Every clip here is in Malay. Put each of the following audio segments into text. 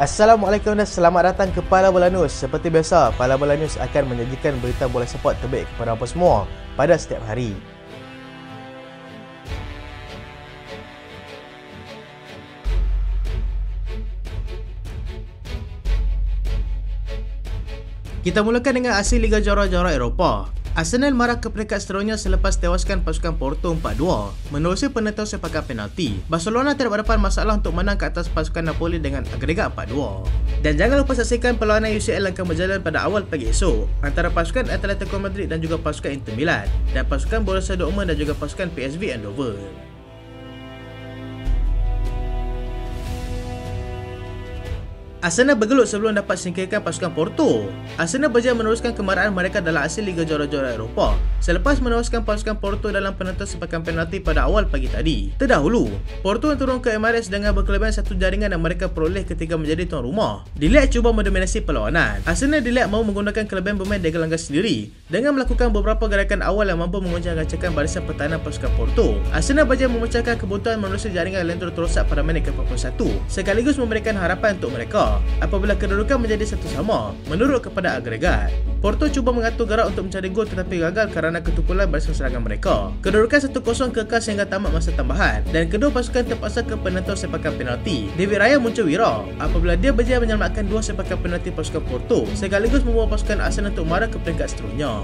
Assalamualaikum dan selamat datang ke Pala Bola News. Seperti biasa, Pala Bola News akan menyajikan berita bola sepak terbaik kepada anda semua pada setiap hari. Kita mulakan dengan hasil Liga Juara-Juara Eropah. Arsenal marah ke peringkat seterusnya selepas tewaskan pasukan Porto 4-2 menerusi penentuan sepakan penalti. Barcelona tidak berdepan masalah untuk menang ke atas pasukan Napoli dengan agregat 4-2. Dan jangan lupa saksikan perlawanan UCL yang akan berjalan pada awal pagi esok antara pasukan Atletico Madrid dan juga pasukan Inter Milan dan pasukan Borussia Dortmund dan juga pasukan PSV Eindhoven. Arsenal bergelut sebelum dapat singkirkan pasukan Porto. Arsenal berjaya meneruskan kemarahan mereka dalam hasil Liga Juara-Juara Eropah selepas menewaskan pasukan Porto dalam penentuan sepakan penalti pada awal pagi tadi. Terdahulu, Porto turun ke Emirates dengan berkelebihan satu jaringan yang mereka peroleh ketika menjadi tuan rumah. Dilihat cuba mendominasi perlawanan. Arsenal dilihat mahu menggunakan kelebihan bermain di gelanggang sendiri dengan melakukan beberapa gerakan awal yang mampu mengoncang-gancangkan barisan pertahanan pasukan Porto. Arsenal berjaya memecahkan kebutuhan menerusi jaringan Leandro Trossard pada minit ke-41 sekaligus memberikan harapan untuk mereka apabila kedudukan menjadi satu sama menurut kepada agregat. Porto cuba mengatur gerak untuk mencari gol tetapi gagal kerana ketumpulan barisan serangan mereka. Kedudukan 1-0 kekal sehingga tamat masa tambahan dan kedua pasukan terpaksa ke penentuan sepakan penalti. David Raya muncul wira apabila dia berjaya menyelamatkan dua sepakan penalti pasukan Porto sekaligus membawa pasukan Arsenal untuk marah ke peringkat seterusnya.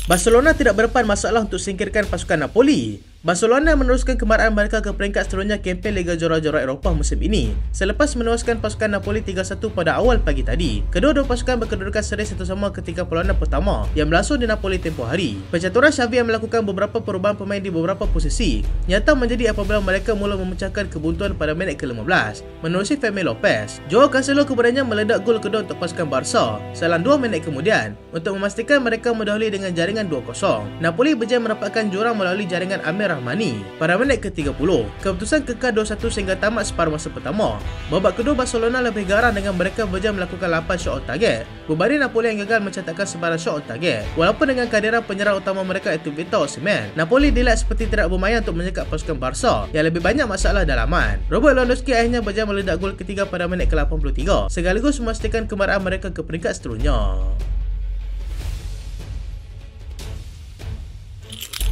Barcelona tidak berdepan masalah untuk singkirkan pasukan Napoli. Barcelona meneruskan kemarahan mereka ke peringkat seterusnya kempen Liga Juara-Juara Eropah musim ini selepas menewaskan pasukan Napoli 3-1 pada awal pagi tadi. Kedua-dua pasukan berkedudukan seri satu sama ketika perlawanan pertama yang berlangsung di Napoli tempoh hari. Pencaturan Xavi yang melakukan beberapa perubahan pemain di beberapa posisi nyata menjadi apabila mereka mula memecahkan kebuntuan pada minit ke-15 menerusi Fermin Lopez. Joao Cancelo kemudiannya meledak gol kedua untuk pasukan Barca selang 2 minit kemudian untuk memastikan mereka mendahului dengan jaringan 2-0. Napoli berjaya mendapatkan jurang melalui jaringan Amir Rahmani pada minit ke-30. Keputusan kekal 2-1 sehingga tamat separuh masa pertama. Babak kedua Barcelona lebih garang dengan mereka berjaya melakukan 8 shot on target berbanding Napoli yang gagal mencatatkan sebarang shot on target. Walaupun dengan kehadiran penyerang utama mereka iaitu Victor Osimhen, Napoli dilihat seperti tidak bermain untuk menyekat pasukan Barca yang lebih banyak masalah dalaman. Robert Lewandowski akhirnya berjaya meledak gol ketiga pada minit ke-83 sekaligus memastikan kemarahan mereka ke peringkat seterusnya.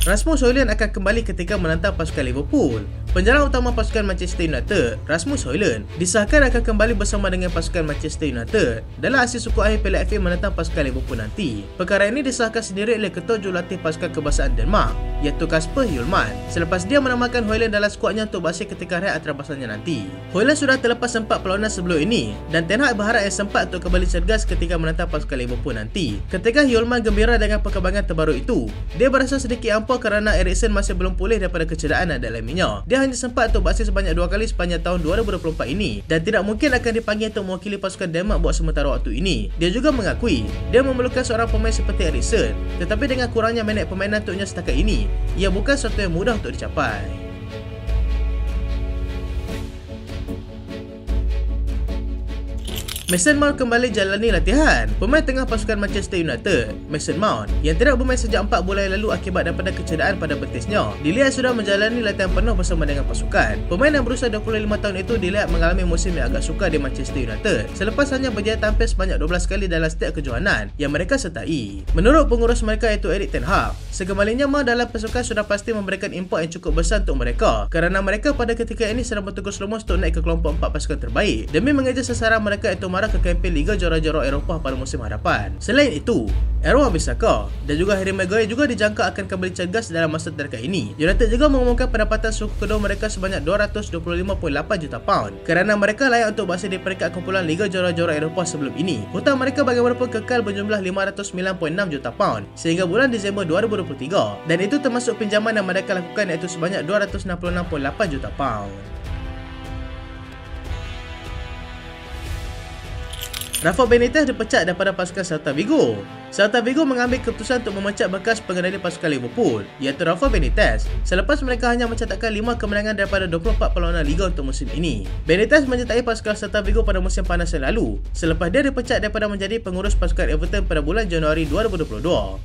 Rasmus Højlund akan kembali ketika menantang pasukan Liverpool. Penjarang utama pasukan Manchester United, Rasmus Højlund, disahkan akan kembali bersama dengan pasukan Manchester United dalam hasil suku akhir Piala FA menentang pasukan Liverpool nanti. Perkara ini disahkan sendiri oleh ketua jurulatih pasukan kebangsaan Denmark, iaitu Kasper Hjulmand, selepas dia menamakan Højlund dalam skuadnya untuk berhasil ketika hari antarabangsaannya nanti. Højlund sudah terlepas sempat perlawanan sebelum ini dan Ten Hag berharap yang sempat untuk kembali cergas ketika menentang pasukan Liverpool nanti. Ketika Hjulmand gembira dengan perkembangan terbaru itu, dia berasa sedikit ampuh kerana Eriksen masih belum pulih daripada kecederaan yang dialaminya. Dia hanya sempat untuk beraksi sebanyak 2 kali sepanjang tahun 2024 ini dan tidak mungkin akan dipanggil untuk mewakili pasukan Denmark buat sementara waktu ini. Dia juga mengakui dia memerlukan seorang pemain seperti Eriksen, tetapi dengan kurangnya minit permainan untuknya setakat ini, ia bukan sesuatu yang mudah untuk dicapai. Mason Mount kembali jalani latihan. Pemain tengah pasukan Manchester United, Mason Mount, yang tidak bermain sejak 4 bulan yang lalu akibat daripada kecederaan pada betisnya, dilihat sudah menjalani latihan penuh bersama dengan pasukan. Pemain yang berusia 25 tahun itu dilihat mengalami musim yang agak sukar di Manchester United selepas hanya berjaya tampil sebanyak 12 kali dalam setiap kejohanan yang mereka sertai. Menurut pengurus mereka iaitu Erik ten Hag, sekembalinya Mount dalam pasukan sudah pasti memberikan impak yang cukup besar untuk mereka kerana mereka pada ketika ini sedang bertugas lumus untuk naik ke kelompok 4 pasukan terbaik demi mengejar sasaran mereka iaitu ke kempen Liga Juara-Juara Eropah pada musim hadapan. Selain itu, Aaron Wan-Bissaka dan juga Harry Maguire juga dijangka akan kembali cergas dalam masa terdekat ini. United juga mengumumkan pendapatan suku kedua mereka sebanyak 225.8 juta pound kerana mereka layak untuk berhasil di peringkat kumpulan Liga Juara-Juara Eropah sebelum ini. Hutang mereka bagaimanapun kekal berjumlah 509.6 juta pound sehingga bulan Disember 2023 dan itu termasuk pinjaman yang mereka lakukan iaitu sebanyak 266.8 juta pound. Rafa Benitez dipecat daripada pasukan Celta Vigo. Celta Vigo mengambil keputusan untuk memecat bekas pengendali pasukan Liverpool, iaitu Rafa Benitez, selepas mereka hanya mencatatkan 5 kemenangan daripada 24 perlawanan Liga untuk musim ini. Benitez menyertai pasukan Celta Vigo pada musim panas yang lalu, selepas dia dipecat daripada menjadi pengurus pasukan Everton pada bulan Januari 2022.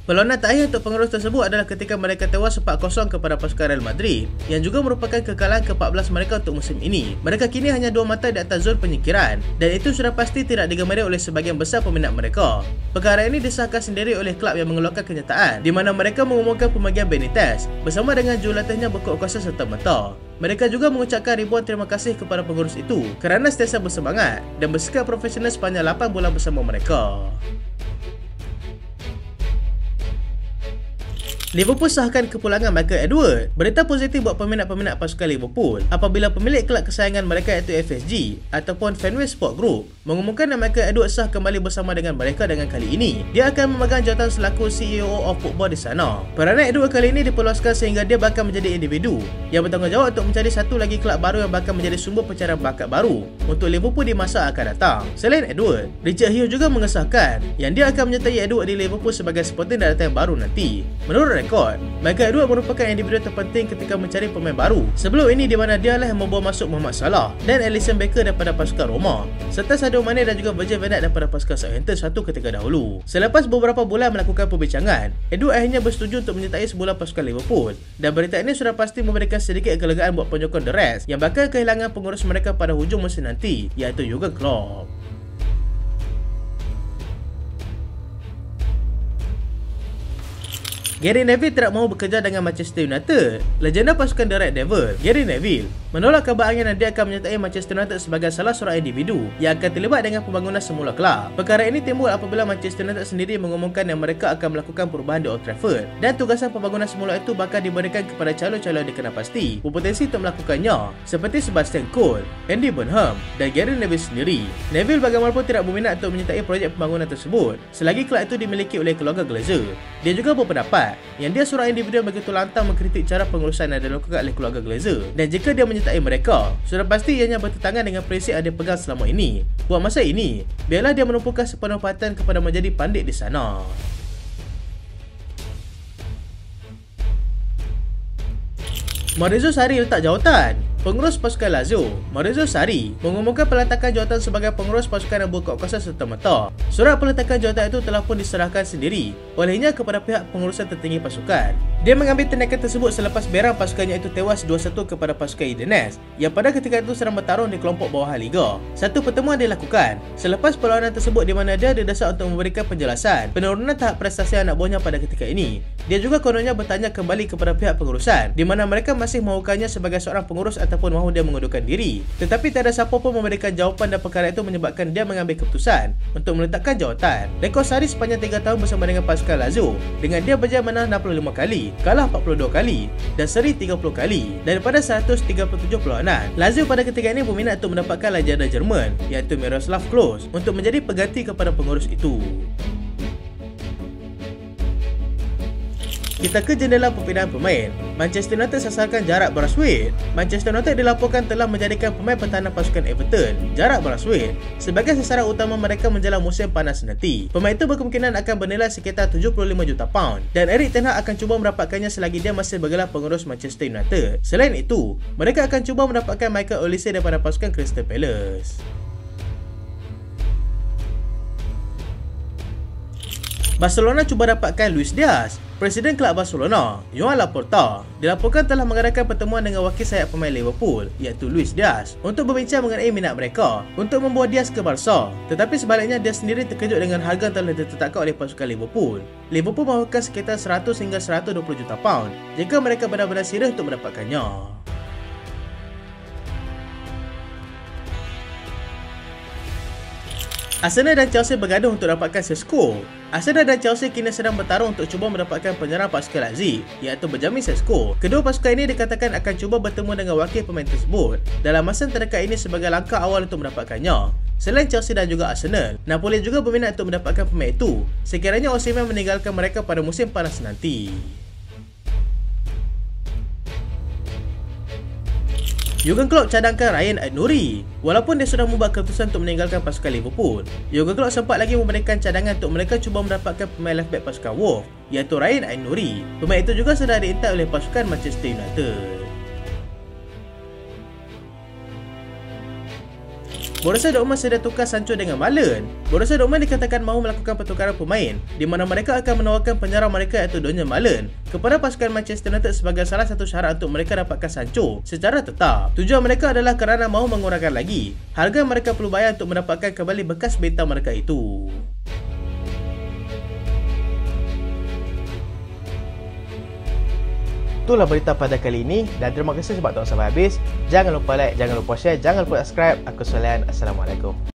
Perlawanan terakhir untuk pengurus tersebut adalah ketika mereka tewas 4-0 kepada pasukan Real Madrid, yang juga merupakan kekalahan ke-14 mereka untuk musim ini. Mereka kini hanya 2 mata di atas zon penyingkiran, dan itu sudah pasti tidak digemari oleh sebahagian besar peminat mereka. Perkara ini disahkan sendiri oleh kelab yang mengeluarkan kenyataan, di mana mereka mengumumkan pembagian Benitez bersama dengan jurulatihnya berkuat kuasa serta-merta. Mereka juga mengucapkan ribuan terima kasih kepada pengurus itu kerana sentiasa bersemangat dan bersikap profesional sepanjang 8 bulan bersama mereka. Liverpool sahkan kepulangan Michael Edwards. Berita positif buat peminat-peminat pasukan Liverpool apabila pemilik kelab kesayangan mereka iaitu FSG ataupun Fenway Sport Group mengumumkan yang Michael Edwards sah kembali bersama dengan mereka dengan kali ini. Dia akan memegang jawatan selaku CEO of Football di sana. Peranan Edwards kali ini diperluaskan sehingga dia bakal menjadi individu yang bertanggungjawab untuk mencari satu lagi kelab baru yang bakal menjadi sumber pencarian bakat baru untuk Liverpool di masa akan datang. Selain Edwards, Richard Hughes juga mengesahkan yang dia akan menyertai Edwards di Liverpool sebagai supporting director yang baru nanti. Menurut rekod, Michael Edwards merupakan individu terpenting ketika mencari pemain baru. Sebelum ini di mana dia lah yang membawa masuk Mohamed Salah dan Alisson Becker daripada pasukan Roma, serta Sadio Mane dan juga Virgil van Dijk daripada pasukan Southampton satu ketika dahulu. Selepas beberapa bulan melakukan perbincangan, Edwards akhirnya bersetuju untuk menyertai sebulan pasukan Liverpool, dan berita ini sudah pasti memberikan sedikit kelegaan buat penyokong The Reds yang bakal kehilangan pengurus mereka pada hujung musim nanti, iaitu Jurgen Klopp. Gary Neville tidak mahu bekerja dengan Manchester United. Legenda pasukan The Red Devils, Gary Neville, menolak kabar angin dan dia akan menyertai Manchester United sebagai salah seorang individu yang akan terlibat dengan pembangunan semula kelab. Perkara ini timbul apabila Manchester United sendiri mengumumkan yang mereka akan melakukan perubahan di Old Trafford, dan tugasan pembangunan semula itu bakal diberikan kepada calon-calon dikenal pasti berpotensi untuk melakukannya, seperti Sebastian Coe, Andy Burnham dan Gary Neville sendiri. Neville bagaimanapun tidak berminat untuk menyertai projek pembangunan tersebut selagi kelab itu dimiliki oleh keluarga Glazer. Dia juga berpendapat yang dia seorang individu yang begitu lantang mengkritik cara pengurusan yang dilakukan oleh keluarga Glazer, dan jika dia menyertai mereka, sudah pasti ianya bertentangan dengan prinsip yang dia pegang selama ini. Buat masa ini, biarlah dia menumpukan sepenuh perhatian kepada menjadi pandit di sana. Maurizio Sarri letak jawatan. Pengurus pasukan Lazio, Maurizio Sarri, mengumumkan peletakan jawatan sebagai pengurus pasukan yang berkuat kuasa serta-merta. Surat peletakan jawatan itu telah pun diserahkan sendiri olehnya kepada pihak pengurusan tertinggi pasukan. Dia mengambil tindakan tersebut selepas berang pasukannya itu tewas 2-1 kepada pasukan Udinese yang pada ketika itu sedang bertarung di kelompok bawahan Liga. Satu pertemuan dilakukan selepas perlawanan tersebut di mana dia didesak untuk memberikan penjelasan penurunan tahap prestasi anak buahnya pada ketika ini. Dia juga kononnya bertanya kembali kepada pihak pengurusan di mana mereka masih mahukannya sebagai seorang pengurus ataupun mahu dia mengundurkan diri. Tetapi tak ada siapa pun memberikan jawapan dan perkara itu menyebabkan dia mengambil keputusan untuk meletakkan jawatan. Rekod Sarri sepanjang 3 tahun bersama dengan pasukan Lazio dengan dia berjaya menang 65 kali, kalah 42 kali dan seri 30 kali daripada 137 perlawanan. Lazio pada ketika ini berminat untuk mendapatkan legenda Jerman iaitu Miroslav Klose untuk menjadi pengganti kepada pengurus itu. Kita ke jendela perpindahan pemain. Manchester United sasarkan Jarrad Braithwaite. Manchester United dilaporkan telah menjadikan pemain pertahanan pasukan Everton, Jarrad Braithwaite, sebagai sasaran utama mereka menjelang musim panas nanti. Pemain itu berkemungkinan akan bernilai sekitar 75 juta pound dan Erik ten Hag akan cuba mendapatkannya selagi dia masih bergelar pengurus Manchester United. Selain itu, mereka akan cuba mendapatkan Michael Olise daripada pasukan Crystal Palace. Barcelona cuba dapatkan Luis Diaz. Presiden kelab Barcelona, Joan Laporta, dilaporkan telah mengadakan pertemuan dengan wakil sayap pemain Liverpool iaitu Luis Diaz untuk berbincang mengenai minat mereka untuk membawa Diaz ke Barca. Tetapi sebaliknya dia sendiri terkejut dengan harga yang telah ditetapkan oleh pasukan Liverpool. Liverpool mahukan sekitar 100 hingga 120 juta pound jika mereka benar-benar serius untuk mendapatkannya. Arsenal dan Chelsea bergaduh untuk dapatkan Sesko. Arsenal dan Chelsea kini sedang bertarung untuk cuba mendapatkan penyerang pasukan Leipzig iaitu Benjamin Sesko. Kedua pasukan ini dikatakan akan cuba bertemu dengan wakil pemain tersebut dalam masa terdekat ini sebagai langkah awal untuk mendapatkannya. Selain Chelsea dan juga Arsenal, Napoli juga berminat untuk mendapatkan pemain itu sekiranya Osimhen meninggalkan mereka pada musim panas nanti. Jurgen Klopp cadangkan Ryan Aït-Nouri. Walaupun dia sudah membuat keputusan untuk meninggalkan pasukan Liverpool, Jurgen Klopp sempat lagi memberikan cadangan untuk mereka cuba mendapatkan pemain left back pasukan Wolves, iaitu Ryan Aït-Nouri. Pemain itu juga sudah diintai oleh pasukan Manchester United. Borussia Dortmund sedia tukar Sancho dengan Malen. Borussia Dortmund dikatakan mahu melakukan pertukaran pemain, di mana mereka akan menawarkan penyerang mereka iaitu Daniel Malen kepada pasukan Manchester United sebagai salah satu syarat untuk mereka dapatkan Sancho secara tetap. Tujuan mereka adalah kerana mahu mengurangkan lagi harga mereka perlu bayar untuk mendapatkan kembali bekas bintang mereka itu. Itulah berita pada kali ini dan terima kasih sebab tonton sampai habis. Jangan lupa like, jangan lupa share, jangan lupa subscribe. Aku Solian. Assalamualaikum.